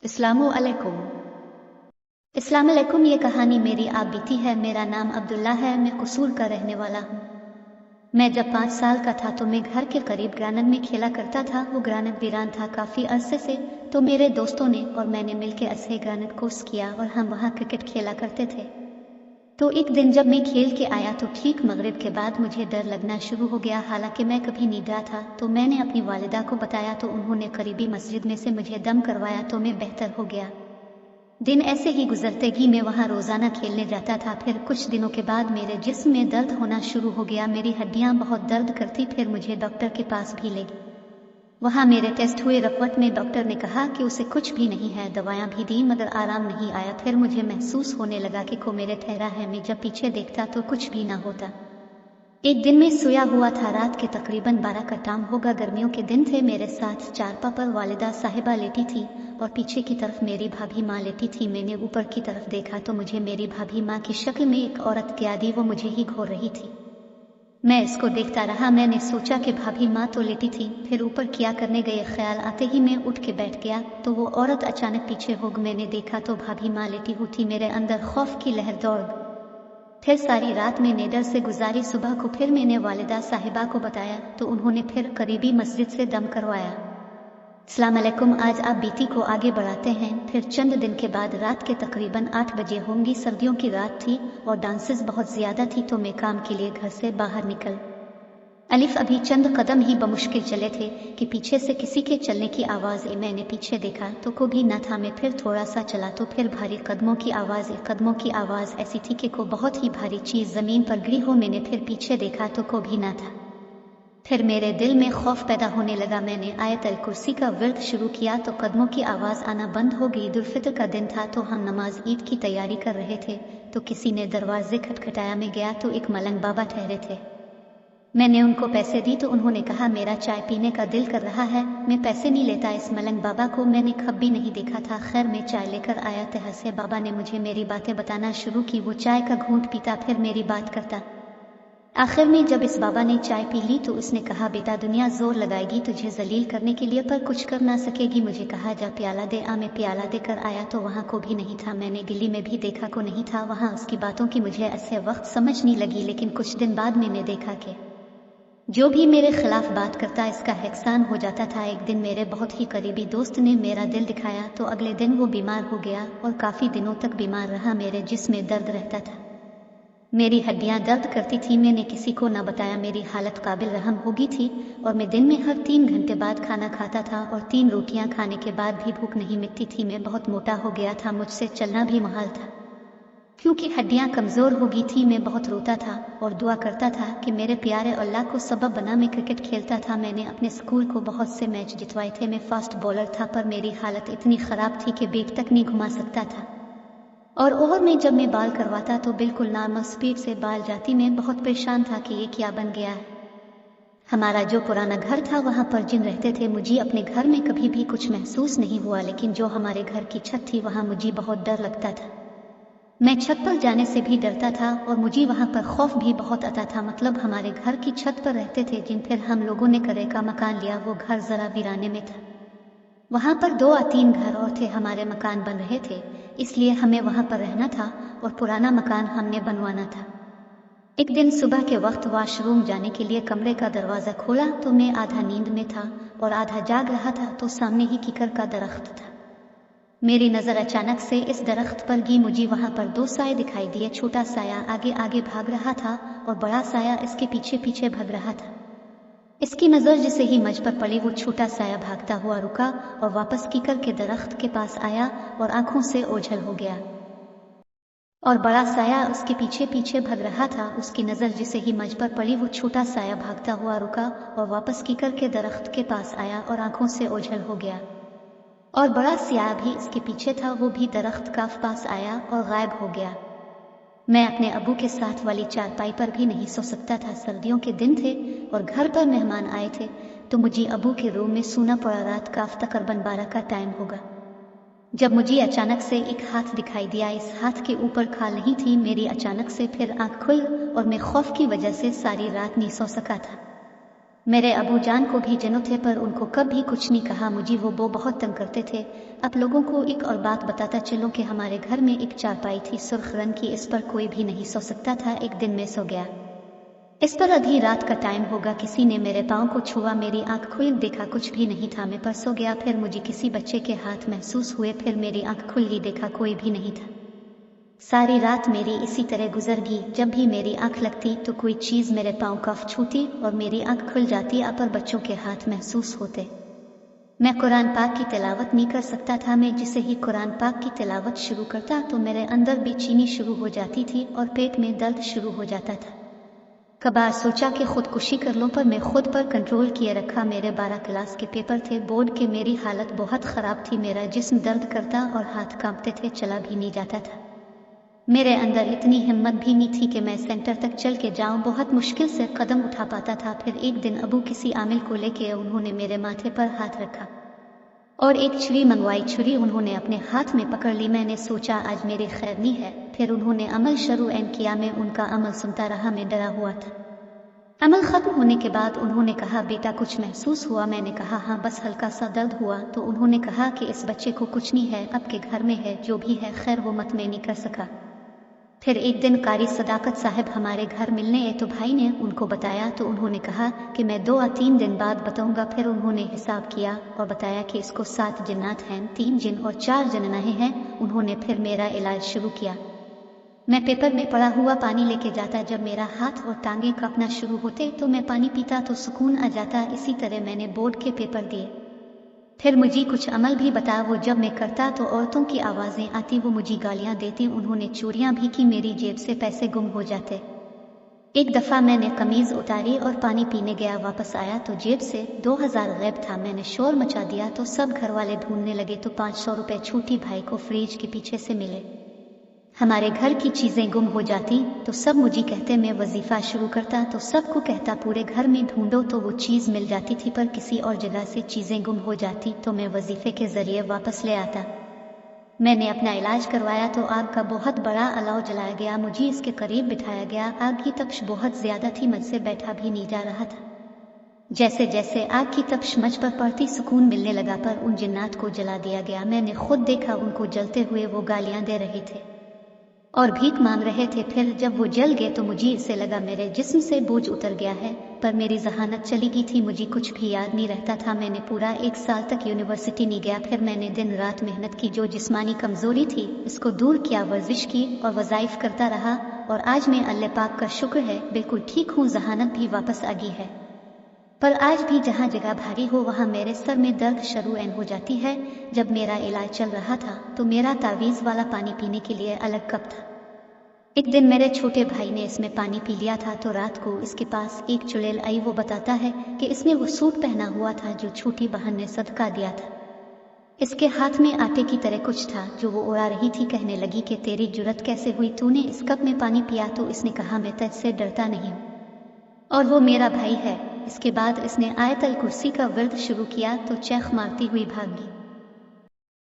अस्सलामुअलैकुम। अस्सलामुअलैकुम। ये कहानी मेरी आप बीती है। मेरा नाम अब्दुल्ला है। मैं कसूर का रहने वाला हूँ। मैं जब 5 साल का था तो मैं घर के करीब ग्राउंड में खेला करता था। वो ग्राउंड वीरान था काफ़ी अरसे से, तो मेरे दोस्तों ने और मैंने मिलकर ऐसे ग्राउंड कोर्स किया और हम वहाँ क्रिकेट खेला करते थे। तो एक दिन जब मैं खेल के आया तो ठीक मगरिब के बाद मुझे डर लगना शुरू हो गया। हालांकि मैं कभी नहीं डरा था। तो मैंने अपनी वालिदा को बताया तो उन्होंने करीबी मस्जिद में से मुझे दम करवाया तो मैं बेहतर हो गया। दिन ऐसे ही गुजरते कि मैं वहाँ रोज़ाना खेलने जाता था। फिर कुछ दिनों के बाद मेरे जिस्म में दर्द होना शुरू हो गया। मेरी हड्डियाँ बहुत दर्द करती। फिर मुझे डॉक्टर के पास भी ले गए। वहाँ मेरे टेस्ट हुए। रिपोर्ट में डॉक्टर ने कहा कि उसे कुछ भी नहीं है। दवाएं भी दी मगर आराम नहीं आया। फिर मुझे महसूस होने लगा कि को मेरे ठहरा है। मैं जब पीछे देखता तो कुछ भी ना होता। एक दिन मैं सोया हुआ था। रात के तकरीबन 12 का टाइम होगा। गर्मियों के दिन थे। मेरे साथ चारपा पर वालिदा साहिबा लेटी थी और पीछे की तरफ मेरी भाभी माँ लेटी थी। मैंने ऊपर की तरफ देखा तो मुझे मेरी भाभी माँ की शक्ल में एक औरत क्या दी, वो मुझे ही घूर रही थी। मैं इसको देखता रहा। मैंने सोचा कि भाभी माँ तो लेटी थी, फिर ऊपर क्या करने गए। ख्याल आते ही मैं उठ के बैठ गया तो वो औरत अचानक पीछे हो गई। मैंने देखा तो भाभी माँ लेटी हुई थी। मेरे अंदर खौफ की लहर दौड़ गई। फिर सारी रात मैंने डर से गुजारी। सुबह को फिर मैंने वालिदा साहिबा को बताया तो उन्होंने फिर करीबी मस्जिद से दम करवाया। अस्सलाम वालेकुम। आज आप बीती को आगे बढ़ाते हैं। फिर चंद दिन के बाद रात के तकरीबन 8 बजे होंगी। सर्दियों की रात थी और डांसेस बहुत ज़्यादा थी तो मैं काम के लिए घर से बाहर निकल अलिफ अभी चंद कदम ही बमुश्किल चले थे कि पीछे से किसी के चलने की आवाज़ आई। मैंने पीछे देखा तो को भी न था। मैं फिर थोड़ा सा चला तो फिर भारी कदमों की आवाज़। कदमों की आवाज़ ऐसी थी कि को बहुत ही भारी चीज़ ज़मीन पर गिरी हो। मैंने फिर पीछे देखा तो को भी न था। फिर मेरे दिल में खौफ पैदा होने लगा। मैंने आयतल कुर्सी का विर्द शुरू किया तो कदमों की आवाज़ आना बंद हो गई। ईद उल फितर का दिन था तो हम नमाज ईद की तैयारी कर रहे थे तो किसी ने दरवाजे खटखटाया। मैं गया तो एक मलंग बाबा ठहरे थे। मैंने उनको पैसे दी तो उन्होंने कहा मेरा चाय पीने का दिल कर रहा है। मैं पैसे नहीं लेता। इस मलंग बाबा को मैंने कभी नहीं देखा था। खैर मैं चाय लेकर आया। तह से बाबा ने मुझे मेरी बातें बताना शुरू की। वो चाय का घूंट पीता फिर मेरी बात करता। आखिर में जब इस बाबा ने चाय पी ली तो उसने कहा बेटा दुनिया जोर लगाएगी तुझे जलील करने के लिए पर कुछ कर ना सकेगी। मुझे कहा जा प्याला दे आ। मैं प्याला देकर आया तो वहाँ को भी नहीं था। मैंने गिल्ली में भी देखा को नहीं था वहाँ। उसकी बातों की मुझे ऐसे वक्त समझ नहीं लगी, लेकिन कुछ दिन बाद मैंने देखा कि जो भी मेरे खिलाफ बात करता इसका एहसान हो जाता था। एक दिन मेरे बहुत ही करीबी दोस्त ने मेरा दिल दिखाया तो अगले दिन वो बीमार हो गया और काफ़ी दिनों तक बीमार रहा। मेरे जिस्म में दर्द रहता था, मेरी हड्डियां दर्द करती थी। मैंने किसी को न बताया। मेरी हालत काबिल रहम हो गई थी और मैं दिन में हर 3 घंटे बाद खाना खाता था और 3 रोटियां खाने के बाद भी भूख नहीं मिटती थी। मैं बहुत मोटा हो गया था। मुझसे चलना भी मुहाल था क्योंकि हड्डियां कमज़ोर हो गई थी। मैं बहुत रोता था और दुआ करता था कि मेरे प्यारे अल्लाह को सबब बना। मैं क्रिकेट खेलता था। मैंने अपने स्कूल को बहुत से मैच जितवाए थे। मैं फास्ट बॉलर था पर मेरी हालत इतनी ख़राब थी कि बैट तक नहीं घुमा सकता था। और ओवर में जब मैं बाल करवाता तो बिल्कुल नॉर्मल स्पीड से बाल जाती। मैं बहुत परेशान था कि ये क्या बन गया है। हमारा जो पुराना घर था वहाँ पर जिन रहते थे। मुझे अपने घर में कभी भी कुछ महसूस नहीं हुआ, लेकिन जो हमारे घर की छत थी वहाँ मुझे बहुत डर लगता था। मैं छत पर जाने से भी डरता था और मुझे वहाँ पर खौफ भी बहुत आता था। मतलब हमारे घर की छत पर रहते थे जिन फिर हम लोगों ने करे का मकान लिया। वो घर ज़रा वीराने में था। वहाँ पर 2 या 3 घर और थे। हमारे मकान बन रहे थे इसलिए हमें वहाँ पर रहना था और पुराना मकान हमने बनवाना था। एक दिन सुबह के वक्त वॉशरूम जाने के लिए कमरे का दरवाज़ा खोला तो मैं आधा नींद में था और आधा जाग रहा था तो सामने ही कीकर का दरख्त था। मेरी नज़र अचानक से इस दरख्त पर गई। मुझे वहाँ पर 2 साए दिखाई दिए। छोटा साया आगे आगे भाग रहा था और बड़ा साया इसके पीछे पीछे भाग रहा था। इसकी नज़र जिसे ही मुझ पर पड़ी वो छोटा साया भागता हुआ रुका और वापस कीकर के दरख्त के पास आया और आंखों से ओझल हो गया। और बड़ा साया उसके पीछे पीछे भाग रहा था। उसकी नज़र जिसे ही मुझ पर पड़ी वो छोटा साया भागता हुआ रुका और वापस कीकर के दरख्त के पास आया और आंखों से ओझल हो गया। और बड़ा साया भी इसके पीछे था। वो भी दरख्त का पास आया और गायब हो गया। मैं अपने अबू के साथ वाली चारपाई पर भी नहीं सो सकता था। सर्दियों के दिन थे और घर पर मेहमान आए थे तो मुझे अबू के रूम में सोना पड़ा। रात का तकरीबन 12 का टाइम होगा जब मुझे अचानक से एक हाथ दिखाई दिया। इस हाथ के ऊपर खाल नहीं थी। मेरी अचानक से फिर आंख खुल और मैं खौफ की वजह से सारी रात नहीं सो सका था। मेरे अबू जान को भी जनो थे पर उनको कभी कुछ नहीं कहा। मुझे वो बहुत तंग करते थे। आप लोगों को एक और बात बताता चलूं कि हमारे घर में एक चारपाई थी सुर्ख रंग की, इस पर कोई भी नहीं सो सकता था। एक दिन मैं सो गया, इस पर आधी रात का टाइम होगा, किसी ने मेरे पाँव को छुआ, मेरी आंख खुली, देखा कुछ भी नहीं था, मैं पर सो गया। फिर मुझे किसी बच्चे के हाथ महसूस हुए, फिर मेरी आंख खुली, देखा कोई भी नहीं था। सारी रात मेरी इसी तरह गुजर गई। जब भी मेरी आंख लगती तो कोई चीज़ मेरे पाँव कफ छूती और मेरी आंख खुल जाती, पर बच्चों के हाथ महसूस होते। मैं कुरान पाक की तिलावत नहीं कर सकता था। मैं जिसे ही कुरान पाक की तिलावत शुरू करता तो मेरे अंदर बेचैनी शुरू हो जाती थी और पेट में दर्द शुरू हो जाता था। कबार सोचा कि खुदकुशी कर लूं, पर मैं खुद पर कंट्रोल किए रखा। मेरे 12 क्लास के पेपर थे बोर्ड के, मेरी हालत बहुत ख़राब थी। मेरा जिस्म दर्द करता और हाथ कांपते थे, चला भी नहीं जाता था। मेरे अंदर इतनी हिम्मत भी नहीं थी कि मैं सेंटर तक चल के जाऊं, बहुत मुश्किल से कदम उठा पाता था। फिर एक दिन अबू किसी आमिल को लेके, उन्होंने मेरे माथे पर हाथ रखा और एक छुरी मंगवाई। छुरी उन्होंने अपने हाथ में पकड़ ली। मैंने सोचा आज मेरी खैर नहीं है। फिर उन्होंने अमल शुरू किया। मैं उनका अमल सुनता रहा, मैं डरा हुआ था। अमल खत्म होने के बाद उन्होंने कहा, बेटा कुछ महसूस हुआ? मैंने कहा हाँ, बस हल्का सा दर्द हुआ। तो उन्होंने कहा कि इस बच्चे को कुछ नहीं है, आपके घर में है, जो भी है खैर वो मत, मैं नहीं कर सका। फिर एक दिन कारी सदाकत साहब हमारे घर मिलने आए तो भाई ने उनको बताया तो उन्होंने कहा कि मैं 2 या 3 दिन बाद बताऊंगा। फिर उन्होंने हिसाब किया और बताया कि इसको 7 जिन्नात हैं, 3 जिन और 4 जन्नाहें हैं। उन्होंने फिर मेरा इलाज शुरू किया। मैं पेपर में पड़ा हुआ पानी लेके जाता, जब मेरा हाथ और टांगे कांपना शुरू होते तो मैं पानी पीता तो सुकून आ जाता। इसी तरह मैंने बोर्ड के पेपर दिए। फिर मुझे कुछ अमल भी बता, वो जब मैं करता तो औरतों की आवाज़ें आती, वो मुझे गालियाँ देती। उन्होंने चोरियाँ भी की, मेरी जेब से पैसे गुम हो जाते। एक दफ़ा मैंने कमीज़ उतारी और पानी पीने गया, वापस आया तो जेब से 2000 गैब था। मैंने शोर मचा दिया तो सब घर वाले ढूंढने लगे तो 500 रुपये छोटी भाई को फ्रिज के पीछे से मिले। हमारे घर की चीज़ें गुम हो जाती तो सब मुझे कहते, मैं वजीफ़ा शुरू करता तो सबको कहता पूरे घर में ढूंढो तो वो चीज़ मिल जाती थी, पर किसी और जगह से चीज़ें गुम हो जाती तो मैं वजीफ़े के ज़रिए वापस ले आता। मैंने अपना इलाज करवाया तो आग का बहुत बड़ा अलाव जलाया गया, मुझे इसके करीब बिठाया गया। आग की तपश बहुत ज़्यादा थी, मुझसे बैठा भी नहीं जा रहा था। जैसे जैसे आग की तपश मुझ पर पड़ती सुकून मिलने लगा, पर उन जिन्नात को जला दिया गया। मैंने खुद देखा उनको जलते हुए, वो गालियाँ दे रहे थे और भीख मांग रहे थे। फिर जब वो जल गए तो मुझे इससे लगा मेरे जिस्म से बोझ उतर गया है, पर मेरी जहानत चली गई थी, मुझे कुछ भी याद नहीं रहता था। मैंने पूरा 1 साल तक यूनिवर्सिटी नहीं गया। फिर मैंने दिन रात मेहनत की, जो जिस्मानी कमज़ोरी थी इसको दूर किया, वर्जिश की और वज़ाइफ करता रहा और आज मैं अल्लाह पाक का शुक्र है बिल्कुल ठीक हूँ। जहानत भी वापस आ गई है, पर आज भी जहाँ जगह भारी हो वहाँ मेरे सर में दर्द शुरू हो जाती है। जब मेरा इलाज चल रहा था तो मेरा तावीज़ वाला पानी पीने के लिए अलग कप था। एक दिन मेरे छोटे भाई ने इसमें पानी पी लिया था तो रात को इसके पास एक चुड़ैल आई। वो बताता है कि इसने वो सूट पहना हुआ था जो छोटी बहन ने सदका दिया था। इसके हाथ में आटे की तरह कुछ था जो वो उड़ा रही थी। कहने लगी कि तेरी जुर्रत कैसे हुई, तूने इस कप में पानी पिया? तो इसने कहा मैं तुझसे डरता नहीं हूँ और वो मेरा भाई है। इसके बाद इसने आयतल कुर्सी का वर्द शुरू किया तो चैख मारती हुई भाग गई।